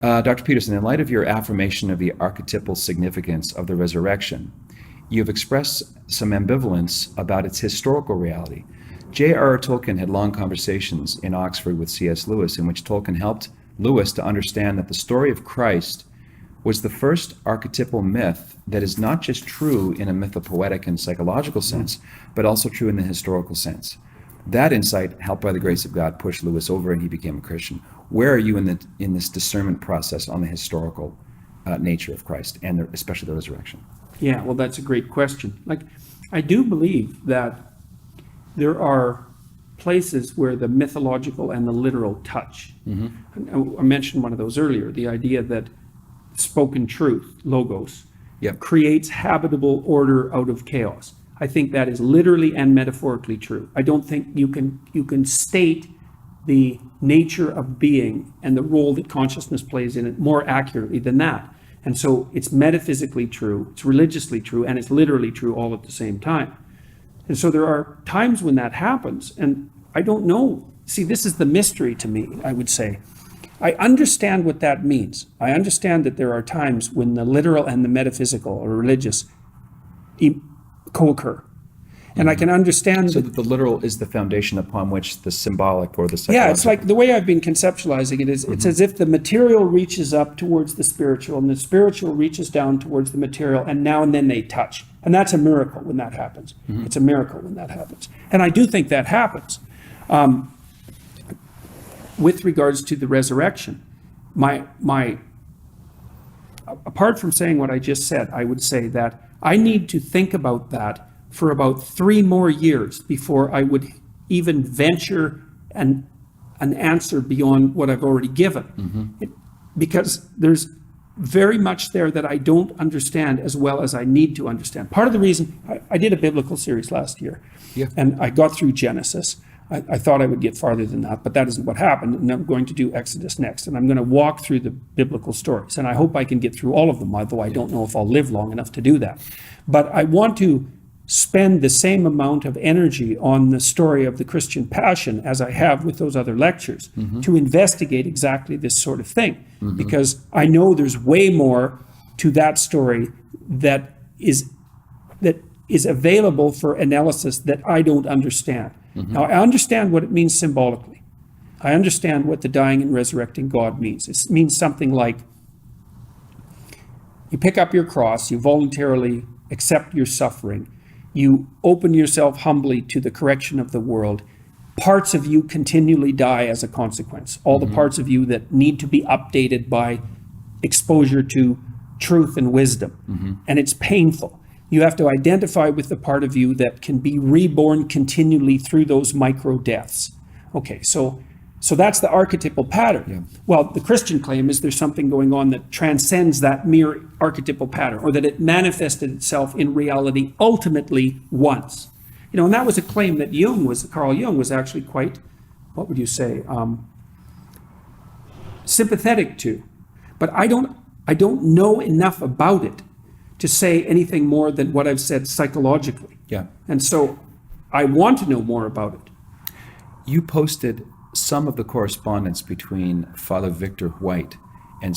Dr. Peterson, in light of your affirmation of the archetypal significance of the resurrection, you've expressed some ambivalence about its historical reality. J.R.R. Tolkien had long conversations in Oxford with C.S. Lewis, in which Tolkien helped Lewis to understand that the story of Christ was the first archetypal myth that is not just true in a mythopoetic and psychological sense, but also true in the historical sense. That insight, helped by the grace of God, pushed Lewis over and he became a Christian. Where are you in this discernment process on the historical nature of Christ and especially the resurrection? Yeah, well, that's a great question. Like, I do believe that there are places where the mythological and the literal touch. Mm-hmm. I mentioned one of those earlier, the idea that spoken truth, logos, creates habitable order out of chaos. I think that is literally and metaphorically true. I don't think you can state the nature of being and the role that consciousness plays in it more accurately than that. And so it's metaphysically true, it's religiously true, and it's literally true all at the same time. And so there are times when that happens, and I don't know. See, this is the mystery to me, I would say. I understand what that means. I understand that there are times when the literal and the metaphysical or religious co-occur. And I can understand so that the literal is the foundation upon which the symbolic or the psychological... Yeah, it's like the way I've been conceptualizing it is it's as if the material reaches up towards the spiritual and the spiritual reaches down towards the material, and now and then they touch. And that's a miracle when that happens. It's a miracle when that happens. And I do think that happens. With regards to the resurrection, apart from saying what I just said, I would say that I need to think about that for about 3 more years before I would even venture an answer beyond what I've already given. Because there's very much there that I don't understand as well as I need to understand. Part of the reason, I did a biblical series last year, and I got through Genesis. I thought I would get farther than that, but that isn't what happened. And I'm going to do Exodus next, and I'm going to walk through the biblical stories. And I hope I can get through all of them, although I don't know if I'll live long enough to do that. But I want to spend the same amount of energy on the story of the Christian passion as I have with those other lectures to investigate exactly this sort of thing. Because I know there's way more to that story that is available for analysis that I don't understand. Now, I understand what it means symbolically. I understand what the dying and resurrecting God means. It means something like you pick up your cross, you voluntarily accept your suffering, you open yourself humbly to the correction of the world. Parts of you continually die as a consequence. All the parts of you that need to be updated by exposure to truth and wisdom. And it's painful. You have to identify with the part of you that can be reborn continually through those micro deaths. Okay, so that's the archetypal pattern. Well, the Christian claim is there's something going on that transcends that mere archetypal pattern, or that it manifested itself in reality ultimately once. And that was a claim that Carl Jung was actually quite, what would you say, sympathetic to. But I don't know enough about it to say anything more than what I've said psychologically. And so I want to know more about it. You posted some of the correspondence between Father Victor White and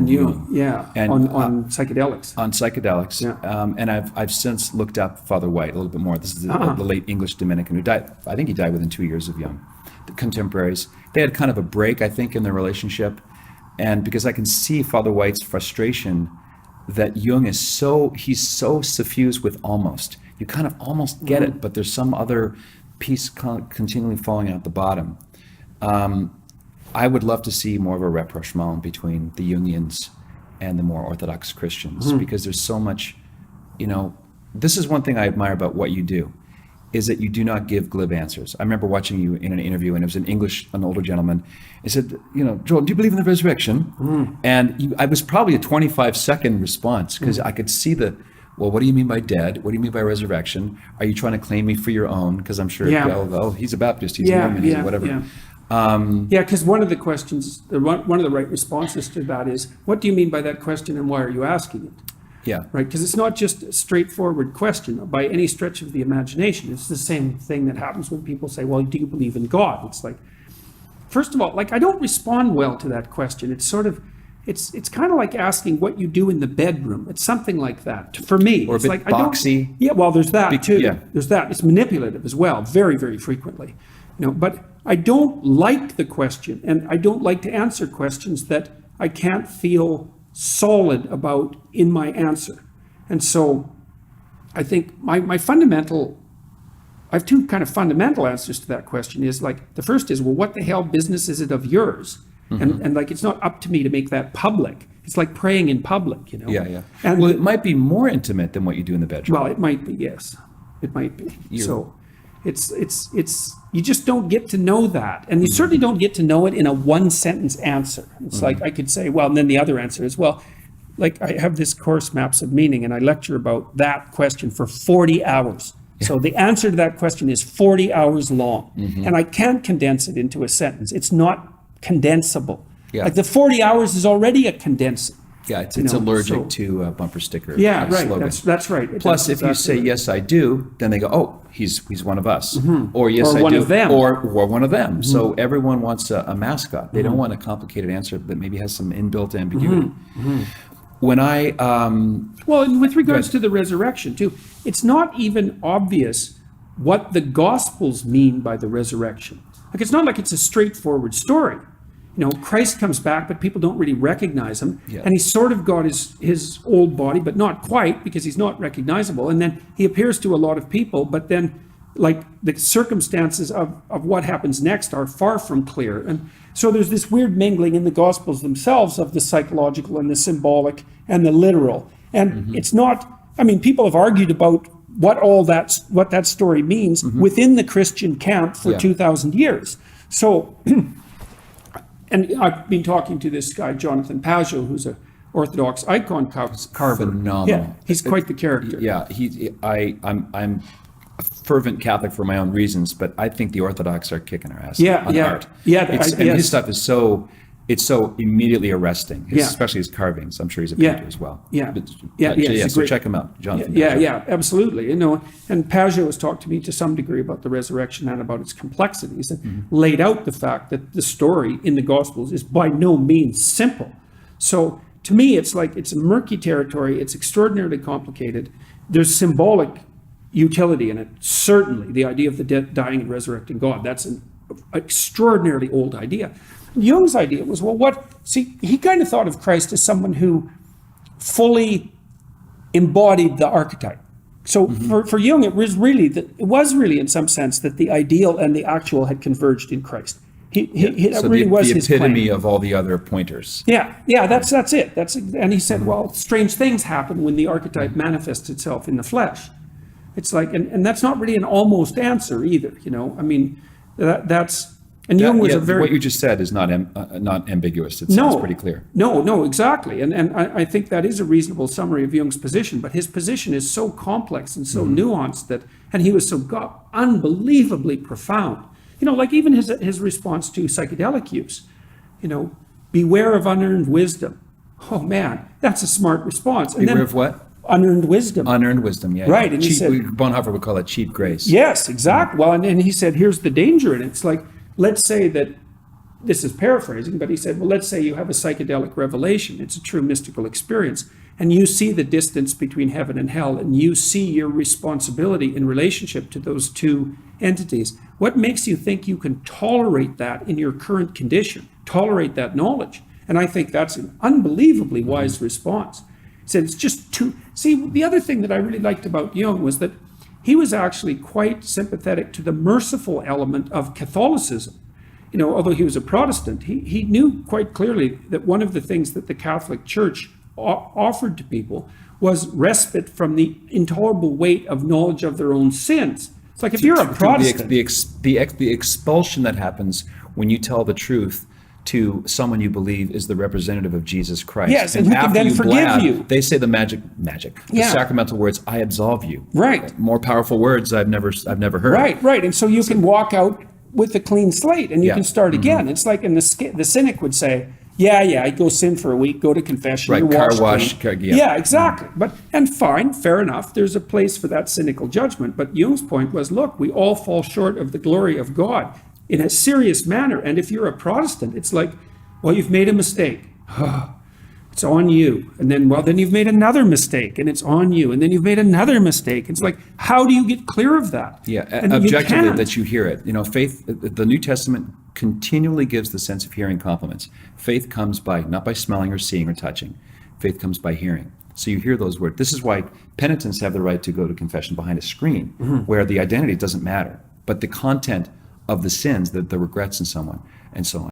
Jung. And on psychedelics. On psychedelics. And I've since looked up Father White a little bit more. This is the late English Dominican who died. I think he died within 2 years of Jung. The contemporaries. They had kind of a break, I think, in their relationship. And because I can see Father White's frustration that Jung is he's so suffused with almost. You kind of almost get it, but there's some other piece continually falling out the bottom. I would love to see more of a rapprochement between the Jungians and the more Orthodox Christians, because there's so much, this is one thing I admire about what you do, is that you do not give glib answers. I remember watching you in an interview, and it was an older gentleman. He said, Joel, do you believe in the resurrection? And I was probably a 25-second response, because I could see well, what do you mean by dead? What do you mean by resurrection? Are you trying to claim me for your own? Because I'm sure, he's a Baptist, he's a Mormon, he's whatever. Because one of the questions, one of the right responses to that is, what do you mean by that question and why are you asking it? Right, because it's not just a straightforward question by any stretch of the imagination. It's the same thing that happens when people say, well, do you believe in God? It's like, first of all, like I don't respond well to that question. It's sort of, it's kind of like asking what you do in the bedroom. It's something like that for me. Or a it's bit like boxy. Yeah, well, there's that too. Yeah. There's that. It's manipulative as well, very, very frequently. But I don't like the question, and I don't like to answer questions that I can't feel solid about in my answer. And so I think my fundamental, I have two kind of fundamental answers to that question is like, the first is, well, what the hell business is it of yours? And like, it's not up to me to make that public. It's like praying in public, Yeah. And Well, it might be more intimate than what you do in the bedroom. well, it might be, yes. It might be. So it's you just don't get to know that. And you certainly don't get to know it in a one sentence answer. It's like I could say, well, and then the other answer is, well, like I have this course, Maps of Meaning, and I lecture about that question for 40 hours. So the answer to that question is 40 hours long. And I can't condense it into a sentence. It's not condensable. Yeah. Like the 40 hours is already a condensing. Yeah, it's allergic to a bumper sticker. Yeah, right. slogan. That's right. Plus, That's if you exactly say, right. yes, I do, then they go, oh, he's one of us. Or yes, Or I one do. of them. Or one of them. So everyone wants a mascot. They don't want a complicated answer that maybe has some inbuilt ambiguity. When I, Well, and with regards to the resurrection too, it's not even obvious what the Gospels mean by the resurrection. Like, it's not like it's a straightforward story. Christ comes back, but people don't really recognize him. Yeah. And he's sort of got his old body, but not quite, because he's not recognizable. And then he appears to a lot of people, but then like the circumstances of what happens next are far from clear. And so there's this weird mingling in the Gospels themselves of the psychological and the symbolic and the literal. And it's not, I mean, people have argued about what that story means within the Christian camp for 2,000 years. So, and I've been talking to this guy, Jonathan Pajot, who's a Orthodox icon carver. Phenomenal. Yeah, he's quite the character. yeah, I'm a fervent Catholic for my own reasons, but I think the Orthodox are kicking our ass Yeah, on yeah. art. Yeah, And his yes. stuff is so immediately arresting, Yeah. especially his carvings. I'm sure he's a Yeah. painter as well. Yeah. But, Yeah, yeah, he's a so great- check him out, Jonathan. Yeah, absolutely. And Pajot has talked to me to some degree about the resurrection and about its complexities, and laid out the fact that the story in the Gospels is by no means simple. So to me, it's like it's a murky territory. It's extraordinarily complicated. There's symbolic utility in it. Certainly, the idea of the dead dying and resurrecting God, that's an extraordinarily old idea. Jung's idea was, well, he kind of thought of Christ as someone who fully embodied the archetype. So for Jung, it was really in some sense that the ideal and the actual had converged in Christ. That So really was the his epitome claim. of all the other pointers. Yeah, that's it. And he said, well, strange things happen when the archetype manifests itself in the flesh. It's like, and that's not really an almost answer either. I mean, that's. And Jung was a very. What you just said is not ambiguous. It sounds pretty clear. No, exactly. And I think that is a reasonable summary of Jung's position, but his position is so complex and so nuanced and he was so unbelievably profound. Like even his response to psychedelic use, beware of unearned wisdom. Oh man, that's a smart response. And Beware of what? Unearned wisdom. Unearned wisdom, yeah. Right, and he said- Bonhoeffer would call it cheap grace. Yes, exactly. Well, and he said, here's the danger in it. It's like, let's say that, this is paraphrasing, but he said, well, let's say you have a psychedelic revelation. It's a true mystical experience. And you see the distance between heaven and hell, and you see your responsibility in relationship to those two entities. What makes you think you can tolerate that in your current condition, tolerate that knowledge? And I think that's an unbelievably wise response. He said, it's just too... See, the other thing that I really liked about Jung was that he was actually quite sympathetic to the merciful element of Catholicism. Although he was a Protestant, he knew quite clearly that one of the things that the Catholic Church offered to people was respite from the intolerable weight of knowledge of their own sins. It's like if you're a Protestant... The expulsion that happens when you tell the truth to someone you believe is the representative of Jesus Christ. Yes, and who can then forgive you. They say the magic, the Yeah. sacramental words, I absolve you. Right. More powerful words I've never heard. Right. And so you can walk out with a clean slate and you Yeah. can start again. It's like, and the cynic would say, yeah, I go sin for a week, go to confession, Right, you're car washed wash, clean. yeah. Yeah, exactly. And fine, fair enough. There's a place for that cynical judgment. But Jung's point was, look, we all fall short of the glory of God. in a serious manner. And if you're a Protestant, it's like, well, you've made a mistake. It's on you. And then, well, then you've made another mistake and it's on you. And then you've made another mistake. It's like, how do you get clear of that? Yeah, And you objectively, can't. that you hear it. You know, faith, the New Testament continually gives the sense of hearing compliments. Faith comes by, not by smelling or seeing or touching. Faith comes by hearing. So you hear those words. This is why penitents have the right to go to confession behind a screen, where the identity doesn't matter, but the content of the sins, the regrets in someone, and so on.